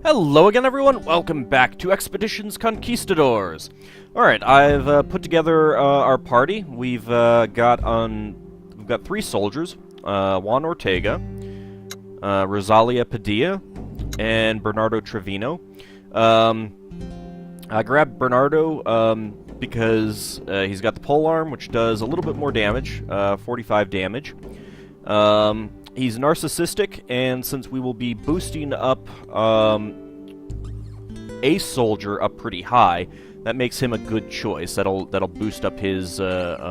Hello again, everyone. Welcome back to Expeditions Conquistadors. Alright, I've put together our party. We've got 3 soldiers, Juan Ortega, Rosalia Padilla, and Bernardo Trevino. I grabbed Bernardo because he's got the polearm, which does a little bit more damage, 45 damage. He's narcissistic, and since we will be boosting up a soldier up pretty high, that makes him a good choice. That'll boost up his morale.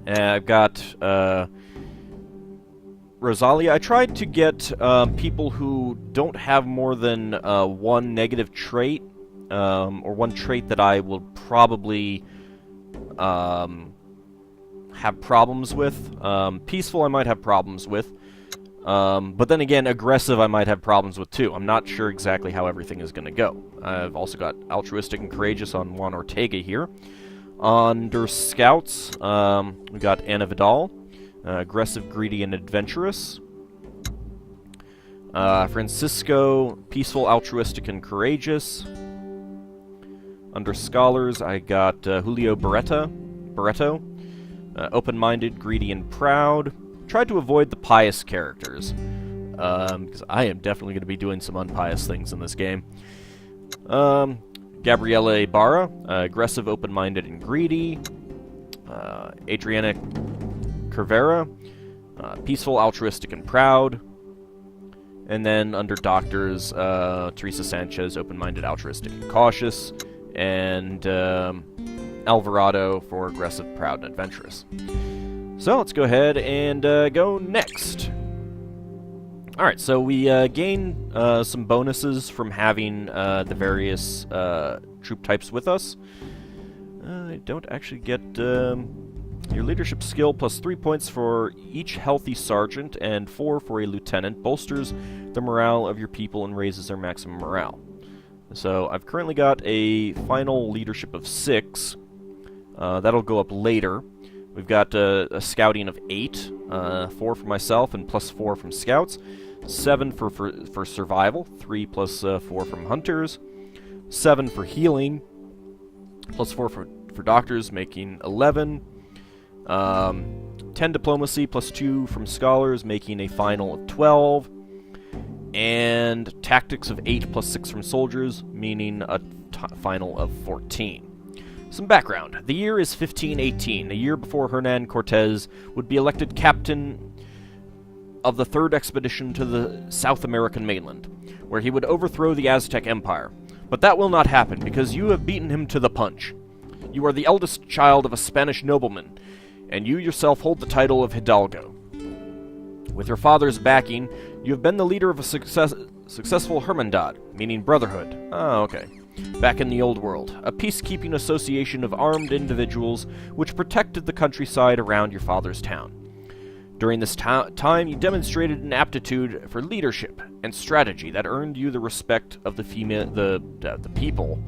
And I've got Rosalia. I tried to get people who don't have more than one negative trait, or one trait that I will probably have problems with. Peaceful I might have problems with. But then again, aggressive I might have problems with too. I'm not sure exactly how everything is going to go. I've also got altruistic and courageous on Juan Ortega here. Under scouts, we got Ana Vidal, aggressive, greedy, and adventurous. Francisco, peaceful, altruistic, and courageous. Under scholars, I got Julio Barreto, open-minded, greedy, and proud. Tried to avoid the pious characters, because I am definitely going to be doing some unpious things in this game. Gabriele Ibarra, aggressive, open-minded, and greedy. Adriana Cervera, peaceful, altruistic, and proud. And then under doctors, Teresa Sanchez, open-minded, altruistic, and cautious. And Alvarado for aggressive, proud, and adventurous. So let's go ahead and go next. Alright, so we gain some bonuses from having the various troop types with us. I don't actually get your leadership skill plus 3 points for each healthy sergeant and 4 for a lieutenant. Bolsters the morale of your people and raises their maximum morale. So I've currently got a final leadership of 6. That'll go up later. We've got a scouting of 8, 4 for myself and plus 4 from scouts, 7 for survival, 3 plus 4 from hunters, 7 for healing, plus 4 for doctors, making 11, 10 diplomacy, plus 2 from scholars, making a final of 12, and tactics of 8 plus 6 from soldiers, meaning a final of 14. Some background. The year is 1518, a year before Hernan Cortez would be elected captain of the third expedition to the South American mainland, where he would overthrow the Aztec Empire. But that will not happen, because you have beaten him to the punch. You are the eldest child of a Spanish nobleman, and you yourself hold the title of Hidalgo. With your father's backing, you have been the leader of a successful hermandad, meaning brotherhood. Oh, okay. Back in the Old World, a peacekeeping association of armed individuals which protected the countryside around your father's town. During this time, you demonstrated an aptitude for leadership and strategy that earned you the respect of the people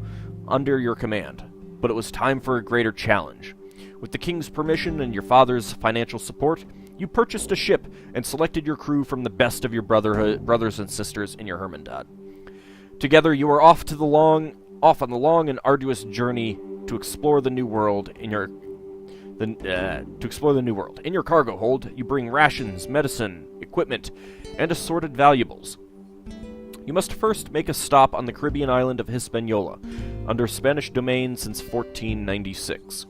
under your command. But it was time for a greater challenge. With the king's permission and your father's financial support, you purchased a ship and selected your crew from the best of your brothers and sisters in your hermandad. Together, you are off on the long and arduous journey to explore the new world. In your cargo hold, you bring rations, medicine, equipment, and assorted valuables. You must first make a stop on the Caribbean island of Hispaniola, under Spanish domain since 1496.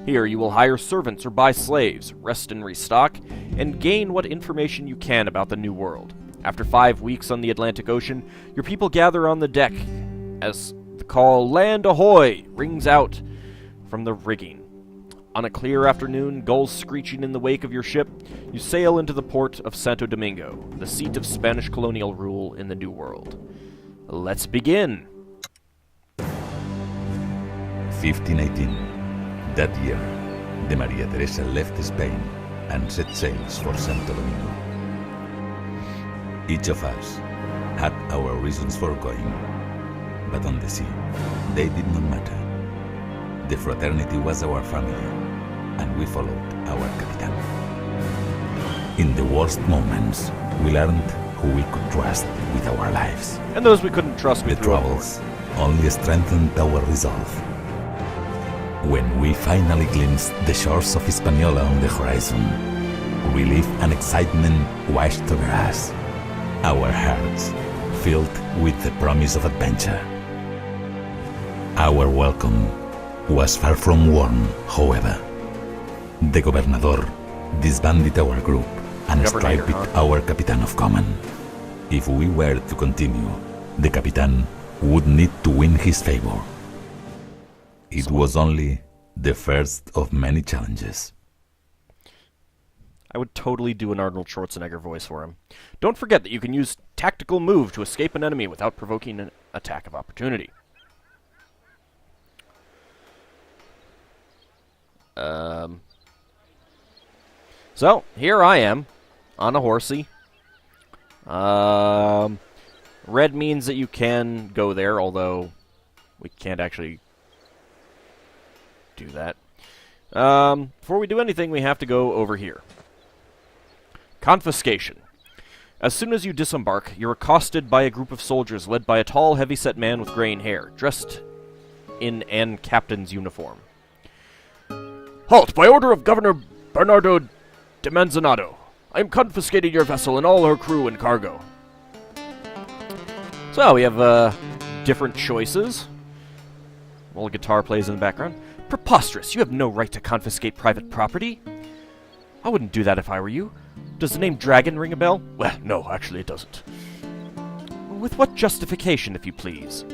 Here, you will hire servants or buy slaves, rest and restock, and gain what information you can about the new world. After 5 weeks on the Atlantic Ocean, your people gather on the deck as the call, "Land ahoy!" rings out from the rigging. On a clear afternoon, gulls screeching in the wake of your ship, you sail into the port of Santo Domingo, the seat of Spanish colonial rule in the New World. Let's begin! 1518. That year, the Maria Teresa left Spain and set sails for Santo Domingo. Each of us had our reasons for going, but on the sea, they did not matter. The fraternity was our family, and we followed our Capitan. In the worst moments, we learned who we could trust with our lives. And those we couldn't trust, we The threw overboard. troubles only strengthened our resolve. When we finally glimpsed the shores of Hispaniola on the horizon, relief and excitement washed over us, our hearts filled with the promise of adventure. Our welcome was far from warm, however. The Gobernador disbanded our group and Governator, struck with our Capitan of Command. If we were to continue, the Capitan would need to win his favor. It was only the first of many challenges. I would totally do an Arnold Schwarzenegger voice for him. Don't forget that you can use tactical move to escape an enemy without provoking an attack of opportunity. So, here I am, on a horsey. Red means that you can go there, although we can't actually do that. Before we do anything, we have to go over here. Confiscation. As soon as you disembark, you're accosted by a group of soldiers led by a tall, heavy-set man with graying hair, dressed in an captain's uniform. Halt! By order of Governor Bernardo de Manzanado, I am confiscating your vessel and all her crew and cargo. So, we have, different choices. While a guitar plays in the background. Preposterous! You have no right to confiscate private property. I wouldn't do that if I were you. Does the name Dragon ring a bell? Well, no, actually it doesn't. With what justification, if you please?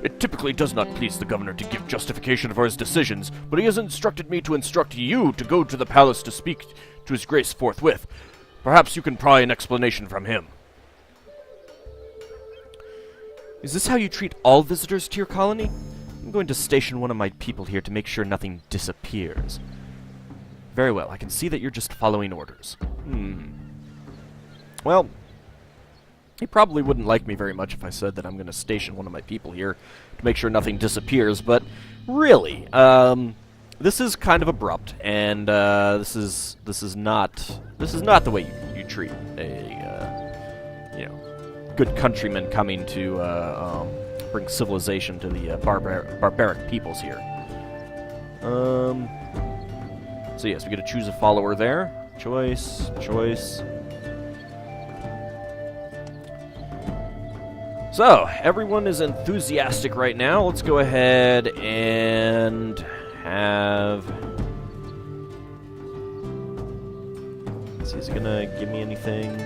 It typically does not please the governor to give justification for his decisions, but he has instructed me to instruct you to go to the palace to speak to his grace forthwith. Perhaps you can pry an explanation from him. Is this how you treat all visitors to your colony? I'm going to station one of my people here to make sure nothing disappears. Very well, I can see that you're just following orders. Well, he probably wouldn't like me very much if I said that I'm going to station one of my people here to make sure nothing disappears, but really, this is kind of abrupt, and this is not the way you treat a good countryman coming to bring civilization to the barbaric peoples here. So yes, we get to choose a follower there. Choice. So, everyone is enthusiastic right now. Let's go ahead and have... Let's see, is it gonna give me anything?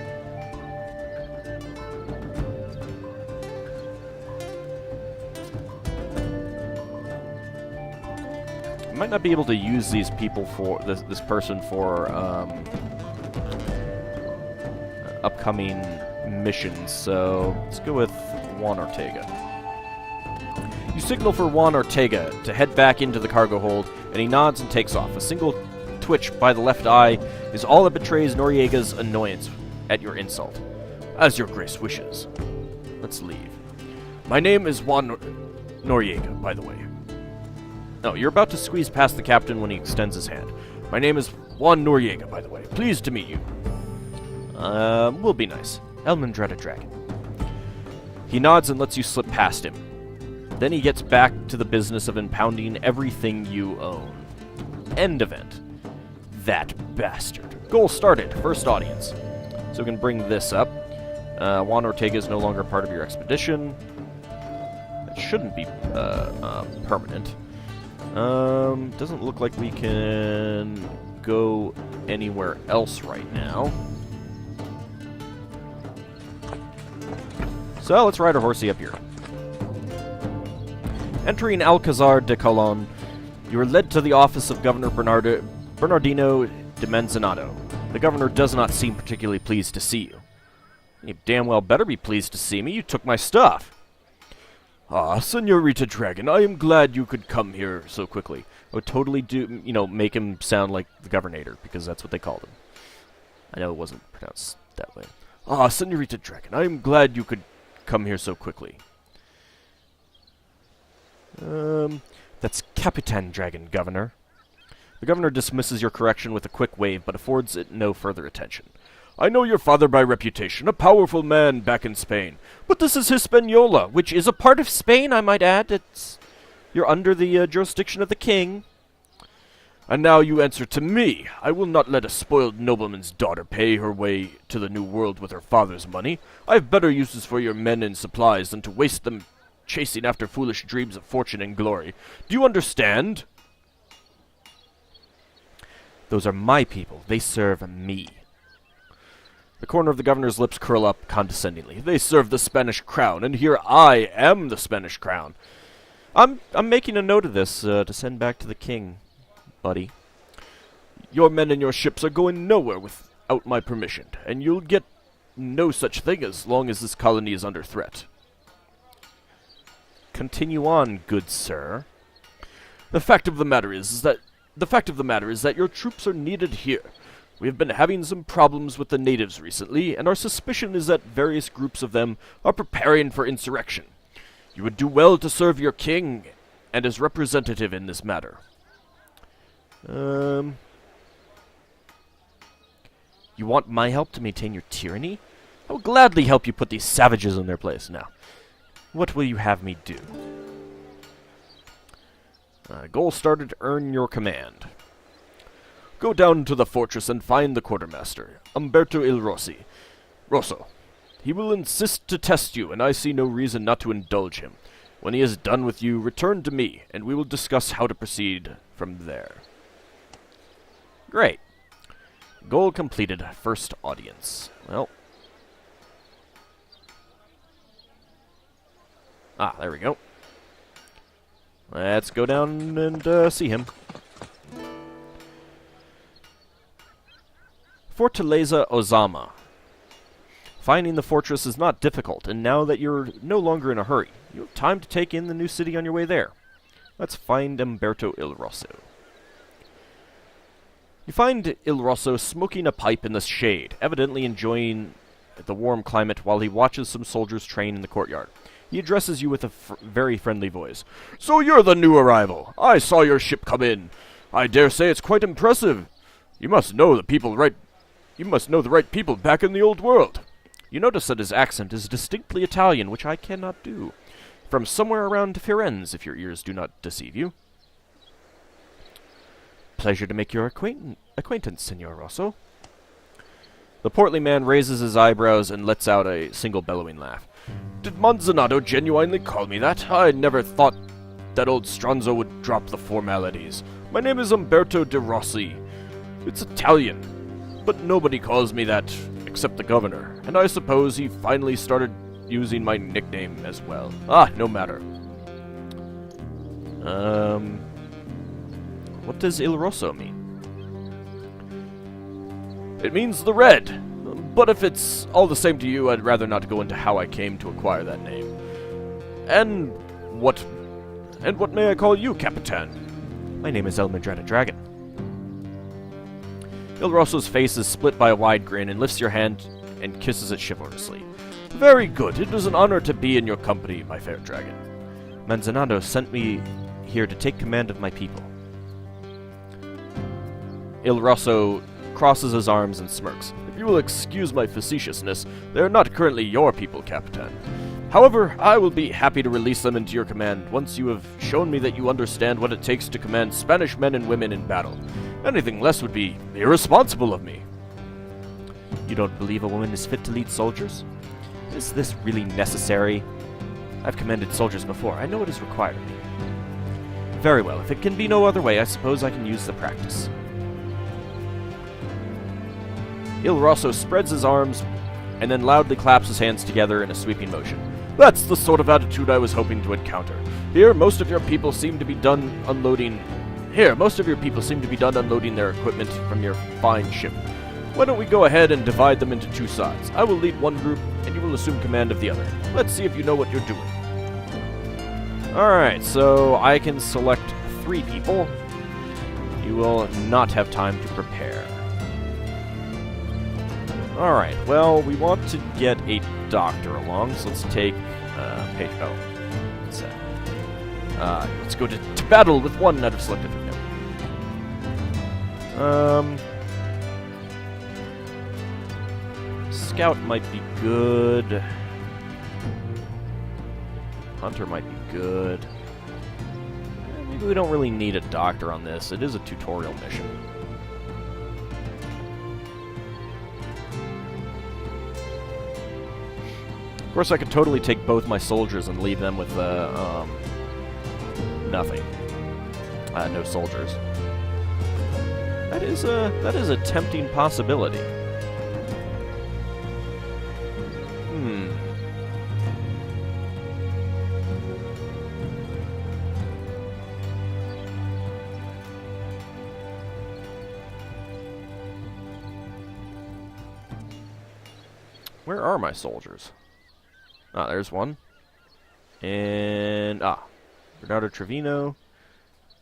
I might not be able to use these people for this person for upcoming missions, so let's go with Juan Ortega. You signal for Juan Ortega to head back into the cargo hold, and he nods and takes off. A single twitch by the left eye is all that betrays Noriega's annoyance at your insult. As your grace wishes. Let's leave. My name is Juan Noriega, by the way. No, you're about to squeeze past the captain when he extends his hand. My name is Juan Noriega, by the way. Pleased to meet you. We'll be nice. Elmandrada Dragon. He nods and lets you slip past him. Then he gets back to the business of impounding everything you own. End event. That bastard. Goal started. First audience. So we can bring this up. Juan Ortega is no longer part of your expedition. That shouldn't be permanent. Doesn't look like we can go anywhere else right now. So let's ride our horsey up here. Entering Alcazar de Colon, you are led to the office of Governor Bernardino de Manzanado. The governor does not seem particularly pleased to see you. You damn well better be pleased to see me. You took my stuff. Ah, Senorita Dragon, I am glad you could come here so quickly. I would totally make him sound like the Governator, because that's what they called him. I know it wasn't pronounced that way. Ah, Senorita Dragon, I am glad you could come here so quickly. That's Capitan Dragon, Governor. The governor dismisses your correction with a quick wave, but affords it no further attention. I know your father by reputation, a powerful man back in Spain. But this is Hispaniola, which is a part of Spain, I might add. You're under the jurisdiction of the king. And now you answer to me. I will not let a spoiled nobleman's daughter pay her way to the New World with her father's money. I have better uses for your men and supplies than to waste them chasing after foolish dreams of fortune and glory. Do you understand? Those are my people. They serve me. The corner of the governor's lips curl up condescendingly. They serve the Spanish crown, and here I am the Spanish crown. I'm making a note of this to send back to the king, buddy. Your men and your ships are going nowhere without my permission, and you'll get no such thing as long as this colony is under threat. Continue on, good sir. The fact of the matter is that your troops are needed here. We have been having some problems with the natives recently, and our suspicion is that various groups of them are preparing for insurrection. You would do well to serve your king and his representative in this matter. You want my help to maintain your tyranny? I will gladly help you put these savages in their place. Now, what will you have me do? Goal started to earn your command. Go down to the fortress and find the quartermaster, Umberto Rosso. He will insist to test you, and I see no reason not to indulge him. When he is done with you, return to me, and we will discuss how to proceed from there. Great. Goal completed. First audience. Well. There we go. Let's go down and see him. Fortaleza Ozama. Finding the fortress is not difficult, and now that you're no longer in a hurry, you have time to take in the new city on your way there. Let's find Umberto Il Rosso. You find Il Rosso smoking a pipe in the shade, evidently enjoying the warm climate while he watches some soldiers train in the courtyard. He addresses you with a very friendly voice. So you're the new arrival. I saw your ship come in. I dare say it's quite impressive. You must know the right people back in the old world. You notice that his accent is distinctly Italian, which I cannot do. From somewhere around Firenze, if your ears do not deceive you. Pleasure to make your acquaintance, Signor Rosso. The portly man raises his eyebrows and lets out a single bellowing laugh. Did Manzanato genuinely call me that? I never thought that old Stronzo would drop the formalities. My name is Umberto de Rossi. It's Italian, but nobody calls me that except the governor, and I suppose he finally started using my nickname as well. No matter. What does Il Rosso mean? It means the red. But if it's all the same to you, I'd rather not go into how I came to acquire that name. And what may I call you, Capitan? My name is AuldDragon. Il Rosso's face is split by a wide grin and lifts your hand and kisses it chivalrously. Very good. It is an honor to be in your company, my fair dragon. Manzanato sent me here to take command of my people. Il Rosso crosses his arms and smirks. If you will excuse my facetiousness, they are not currently your people, Capitan. However, I will be happy to release them into your command once you have shown me that you understand what it takes to command Spanish men and women in battle. Anything less would be irresponsible of me. You don't believe a woman is fit to lead soldiers? Is this really necessary? I've commanded soldiers before. I know it is required of me. Very well. If it can be no other way, I suppose I can use the practice. Il Rosso spreads his arms and then loudly claps his hands together in a sweeping motion. That's the sort of attitude I was hoping to encounter. Here, most of your people seem to be done unloading their equipment from your fine ship. Why don't we go ahead and divide them into two sides? I will lead one group, and you will assume command of the other. Let's see if you know what you're doing. Alright, so I can select 3 people. You will not have time to prepare. Alright, well, we want to get a doctor along, so let's take page. Let's go to battle with one out of selected from him. Scout might be good. Hunter might be good. Maybe we don't really need a doctor on this. It is a tutorial mission. Of course, I could totally take both my soldiers and leave them with nothing. No soldiers. That is a tempting possibility. Where are my soldiers? Ah, there's one. And, Bernardo Trevino.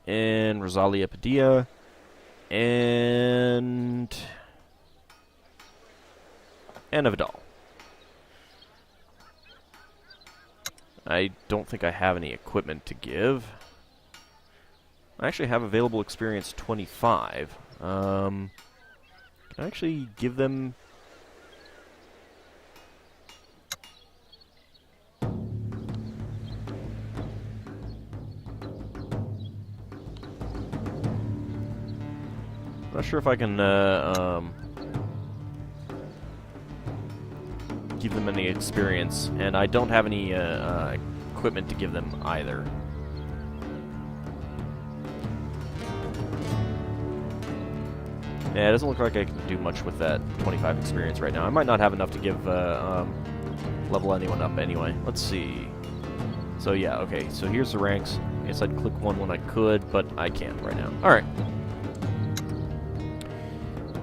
And Rosalia Padilla. And Vidal. I don't think I have any equipment to give. I actually have available experience 25. Can I actually give them... Not sure if I can give them any experience, and I don't have any equipment to give them either. Yeah, it doesn't look like I can do much with that 25 experience right now. I might not have enough to give level anyone up anyway. Let's see. So yeah, okay. So here's the ranks. I guess I'd click one when I could, but I can't right now. All right.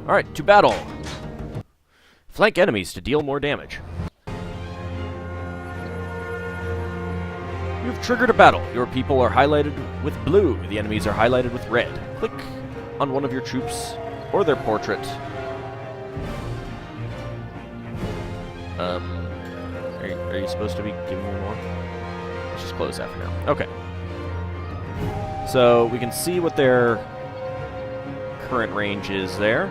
Alright, to battle! Flank enemies to deal more damage. You've triggered a battle. Your people are highlighted with blue. The enemies are highlighted with red. Click on one of your troops or their portrait. Are you supposed to be giving me more? Let's just close that for now. Okay. So, we can see what their current range is there.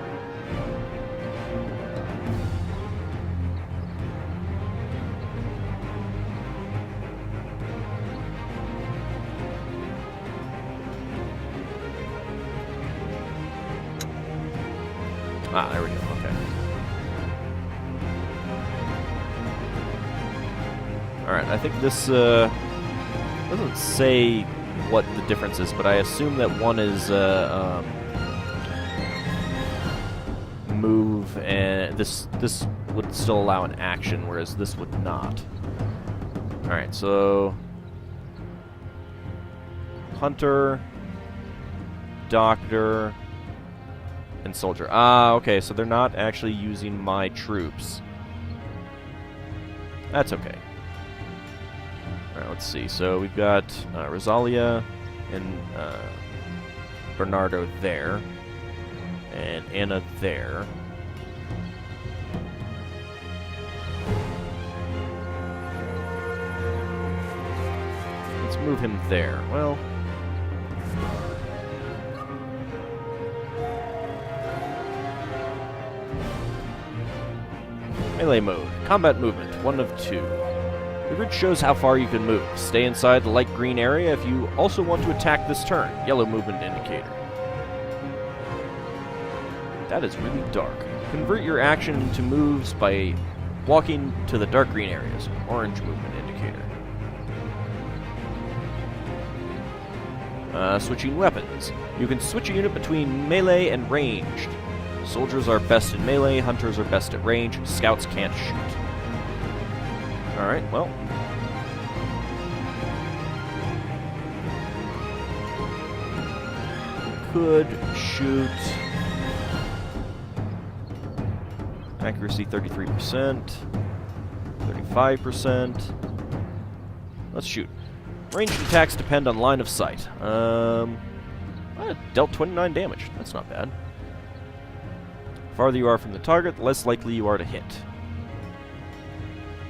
Ah, there we go, okay. Alright, I think this doesn't say what the difference is, but I assume that one is move, and this would still allow an action, whereas this would not. Alright, so... Hunter, Doctor... and soldier. Ah, okay, so they're not actually using my troops. That's okay. Alright, let's see. So we've got Rosalia and Bernardo there. And Anna there. Let's move him there. Well... Melee mode. Combat movement. 1 of 2. The grid shows how far you can move. Stay inside the light green area if you also want to attack this turn. Yellow movement indicator. That is really dark. Convert your action into moves by walking to the dark green areas. Orange movement indicator. Switching weapons. You can switch a unit between melee and ranged. Soldiers are best in melee, hunters are best at range, scouts can't shoot. Alright, well. Could shoot. Accuracy 33%. 35%. Let's shoot. Ranged attacks depend on line of sight. Dealt 29 damage. That's not bad. The farther you are from the target, the less likely you are to hit.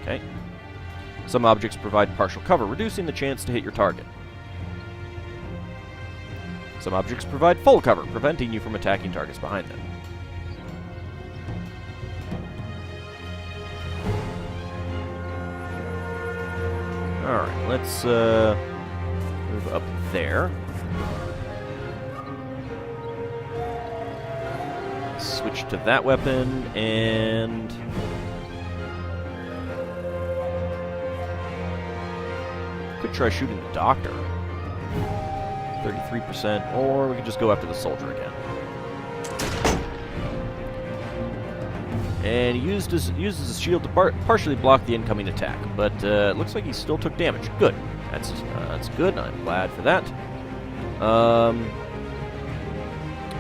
Okay. Some objects provide partial cover, reducing the chance to hit your target. Some objects provide full cover, preventing you from attacking targets behind them. Alright, let's move up there. Switch to that weapon, and... could try shooting the doctor. 33%, or we could just go after the soldier again. And he uses his shield to partially block the incoming attack, but it looks like he still took damage. Good. That's good. I'm glad for that.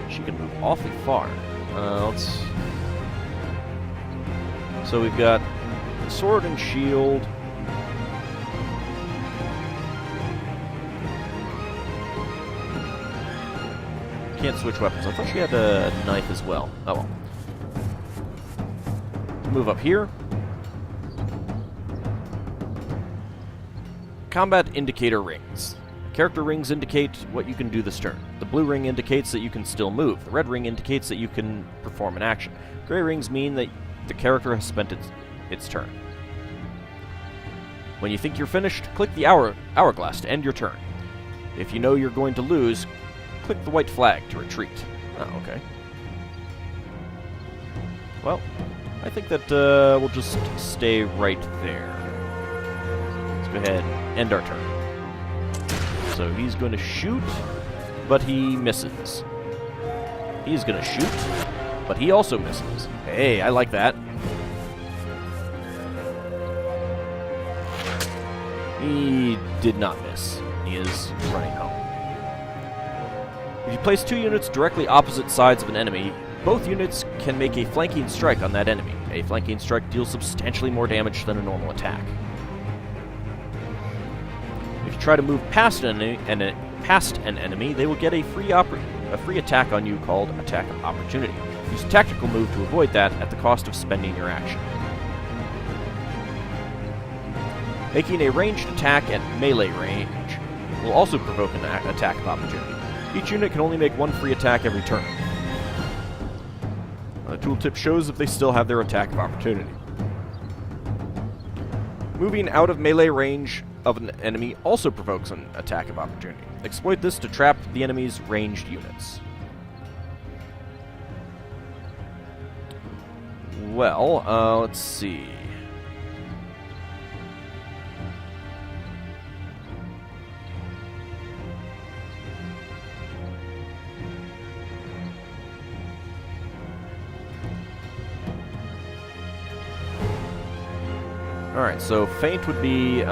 She can move awfully far. So we've got sword and shield. Can't switch weapons. I thought she had a knife as well. Oh well. Move up here. Combat indicator rings. Character rings indicate what you can do this turn. The blue ring indicates that you can still move. The red ring indicates that you can perform an action. Gray rings mean that the character has spent its turn. When you think you're finished, click the hourglass to end your turn. If you know you're going to lose, click the white flag to retreat. Oh, okay. Well, I think that we'll just stay right there. Let's go ahead and end our turn. So he's going to shoot, but he misses. He's going to shoot, but he also misses. Hey, I like that. He did not miss. He is running home. If you place 2 units directly opposite sides of an enemy, both units can make a flanking strike on that enemy. A flanking strike deals substantially more damage than a normal attack. If you try to move past an enemy, they will get a free attack on you called Attack of Opportunity. Use a tactical move to avoid that at the cost of spending your action. Making a ranged attack at melee range will also provoke an Attack of Opportunity. Each unit can only make 1 free attack every turn. The tooltip shows if they still have their Attack of Opportunity. Moving out of melee range of an enemy also provokes an Attack of Opportunity. Exploit this to trap the enemy's ranged units. Well, let's see. Alright, so feint would be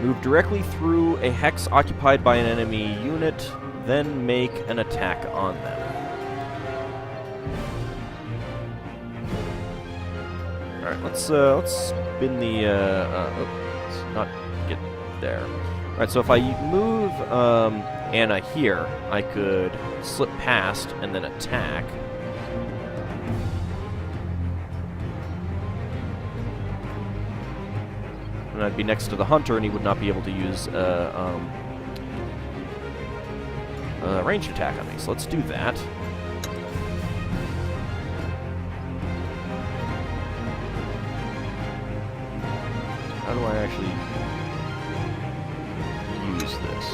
move directly through a hex occupied by an enemy unit, then make an attack on them. Alright, let's spin the let's not get there. Alright, so if I move Anna here, I could slip past and then attack. And I'd be next to the hunter, and he would not be able to use a ranged attack on me. So let's do that. How do I actually use this?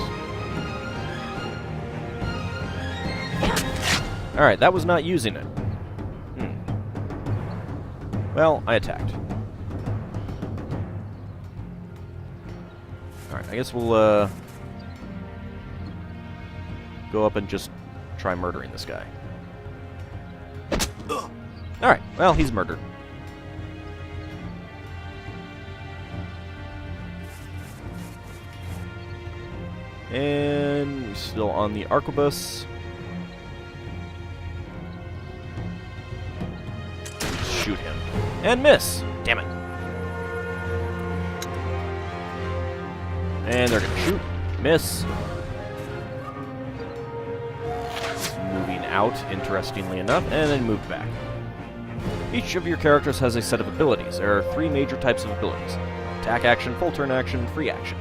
Alright, that was not using it. Well, I attacked. Alright, I guess we'll go up and just try murdering this guy. Alright, well, he's murdered. And we're still on the arquebus. Shoot him. And miss! Damn it. And they're gonna shoot. Miss. Moving out, interestingly enough, and then moved back. Each of your characters has a set of abilities. There are 3 major types of abilities. Attack action, full turn action, free action.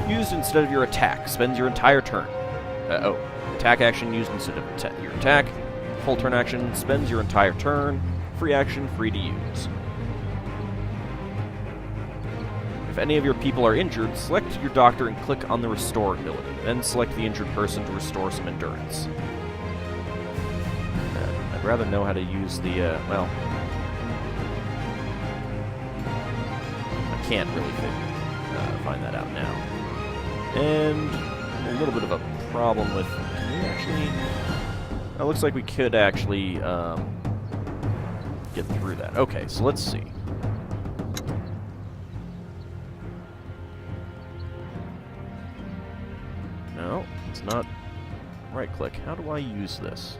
Used instead of your attack, spends your entire turn. Attack action used instead of your attack. Full turn action spends your entire turn. Free action, free to use. If any of your people are injured, select your doctor and click on the Restore ability. Then select the injured person to restore some endurance. I'd rather know how to use the, well... I can't really find that out now. And a little bit of a problem with... Can we actually... It looks like we could actually get through that. Okay, so let's see. No, it's not right-click. How do I use this?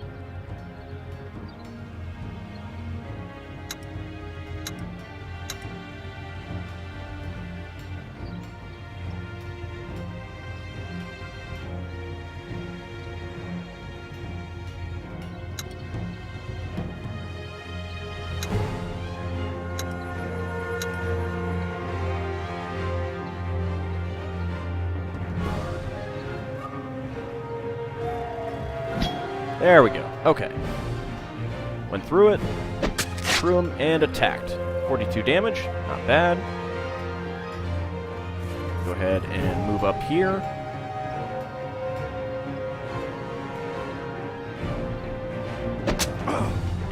There we go. Okay. Went through it, threw him, and attacked. 42 damage. Not bad. Go ahead and move up here.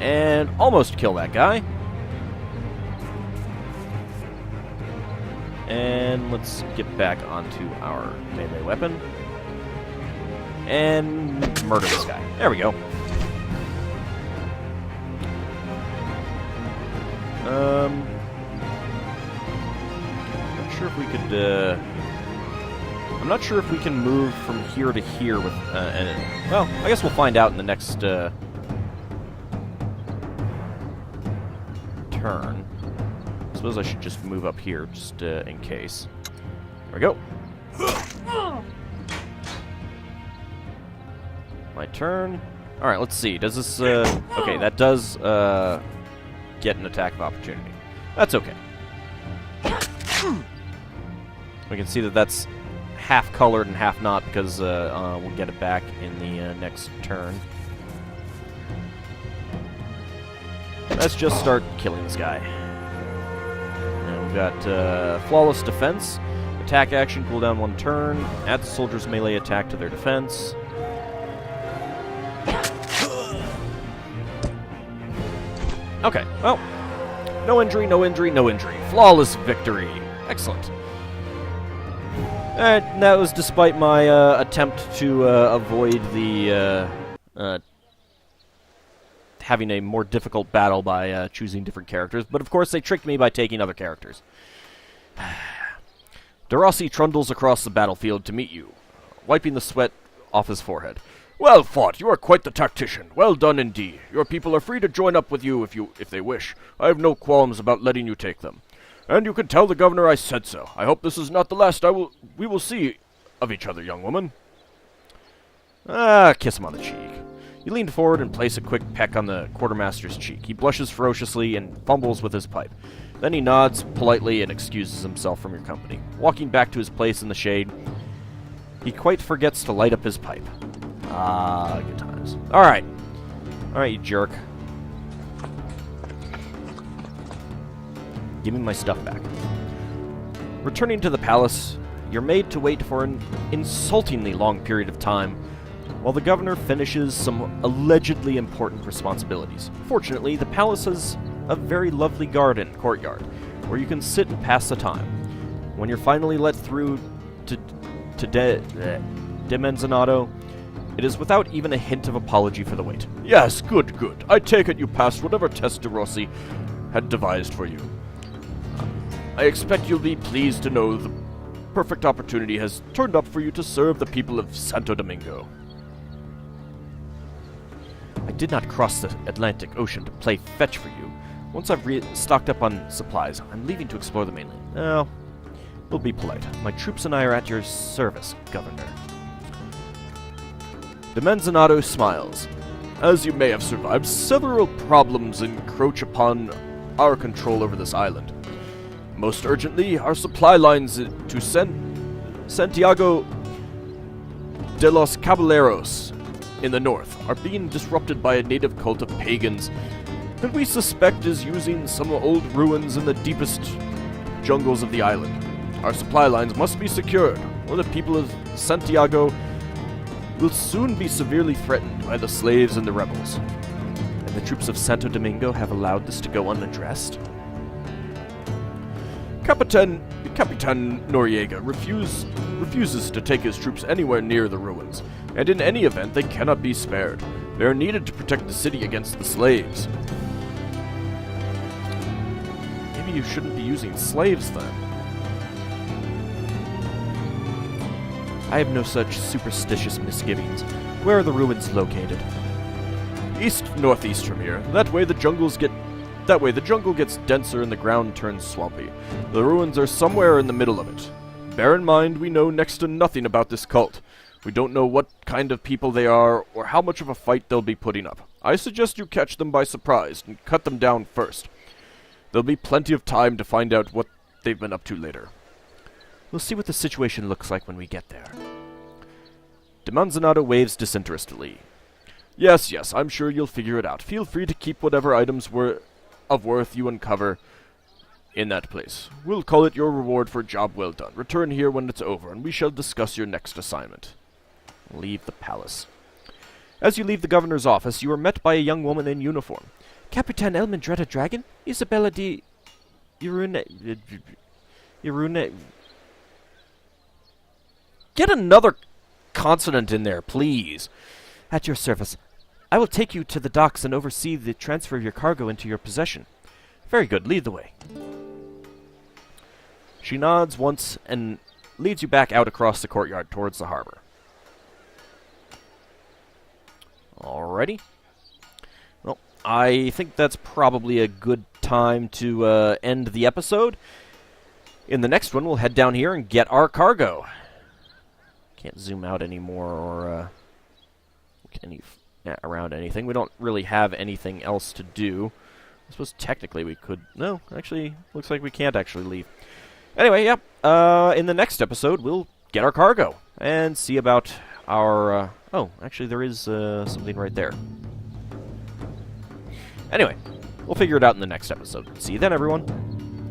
And almost kill that guy. And let's get back onto our melee weapon. And murder this guy. There we go. Not sure if we could, I'm not sure if we can move from here to here with, well, I guess we'll find out in the next, turn. I suppose I should just move up here, just, in case. There we go. My turn. Alright, let's see. Does this, okay, that does, get an attack of opportunity. That's okay. We can see that that's half colored and half not because, we'll get it back in the, next turn. Let's just start killing this guy. And we've got, Flawless Defense. Attack action, cooldown 1 turn. Add the soldier's melee attack to their defense. Okay, well, no injury, no injury, no injury. Flawless victory. Excellent. And that was despite my attempt to avoid the having a more difficult battle by choosing different characters. But of course, they tricked me by taking other characters. Darossi trundles across the battlefield to meet you, wiping the sweat off his forehead. Well fought. You are quite the tactician. Well done indeed. Your people are free to join up with you if they wish. I have no qualms about letting you take them. And you can tell the governor I said so. I hope this is not the last we will see of each other, young woman. Kiss him on the cheek. You lean forward and place a quick peck on the quartermaster's cheek. He blushes ferociously and fumbles with his pipe. Then he nods politely and excuses himself from your company. Walking back to his place in the shade, he quite forgets to light up his pipe. Good times. Alright. Alright, you jerk. Give me my stuff back. Returning to the palace, you're made to wait for an insultingly long period of time while the governor finishes some allegedly important responsibilities. Fortunately, the palace has a very lovely courtyard, where you can sit and pass the time. When you're finally let through to Dimenzinato, it is without even a hint of apology for the wait. Yes, good, good. I take it you passed whatever test de Rossi had devised for you. I expect you'll be pleased to know the perfect opportunity has turned up for you to serve the people of Santo Domingo. I did not cross the Atlantic Ocean to play fetch for you. Once I've stocked up on supplies, I'm leaving to explore the mainland. Well, we'll be polite. My troops and I are at your service, Governor. Dimenzinato smiles. As you may have survived, several problems encroach upon our control over this island. Most urgently, our supply lines to Santiago de los Caballeros in the north are being disrupted by a native cult of pagans that we suspect is using some old ruins in the deepest jungles of the island. Our supply lines must be secured, or the people of Santiago will soon be severely threatened by the slaves and the rebels. And the troops of Santo Domingo have allowed this to go unaddressed? Capitan Noriega refuses to take his troops anywhere near the ruins, and in any event they cannot be spared. They are needed to protect the city against the slaves. Maybe you shouldn't be using slaves then. I have no such superstitious misgivings. Where are the ruins located? Northeast from here. That way the jungle gets denser and the ground turns swampy. The ruins are somewhere in the middle of it. Bear in mind, we know next to nothing about this cult. We don't know what kind of people they are, or how much of a fight they'll be putting up. I suggest you catch them by surprise, and cut them down first. There'll be plenty of time to find out what they've been up to later. We'll see what the situation looks like when we get there. De Manzanato waves disinterestedly. Yes, I'm sure you'll figure it out. Feel free to keep whatever items of worth you uncover in that place. We'll call it your reward for a job well done. Return here when it's over, and we shall discuss your next assignment. Leave the palace. As you leave the governor's office, you are met by a young woman in uniform. Capitan Elmendretta Dragon? Isabella di... Irune... Get another consonant in there, please. At your service. I will take you to the docks and oversee the transfer of your cargo into your possession. Very good. Lead the way. She nods once and leads you back out across the courtyard towards the harbor. Alrighty. Well, I think that's probably a good time to end the episode. In the next one, we'll head down here and get our cargo. Can't zoom out anymore or around anything. We don't really have anything else to do. I suppose technically we could... No, actually, looks like we can't actually leave. Anyway, yeah. In the next episode, we'll get our cargo and see about our... oh, actually, there is something right there. Anyway, we'll figure it out in the next episode. See you then, everyone.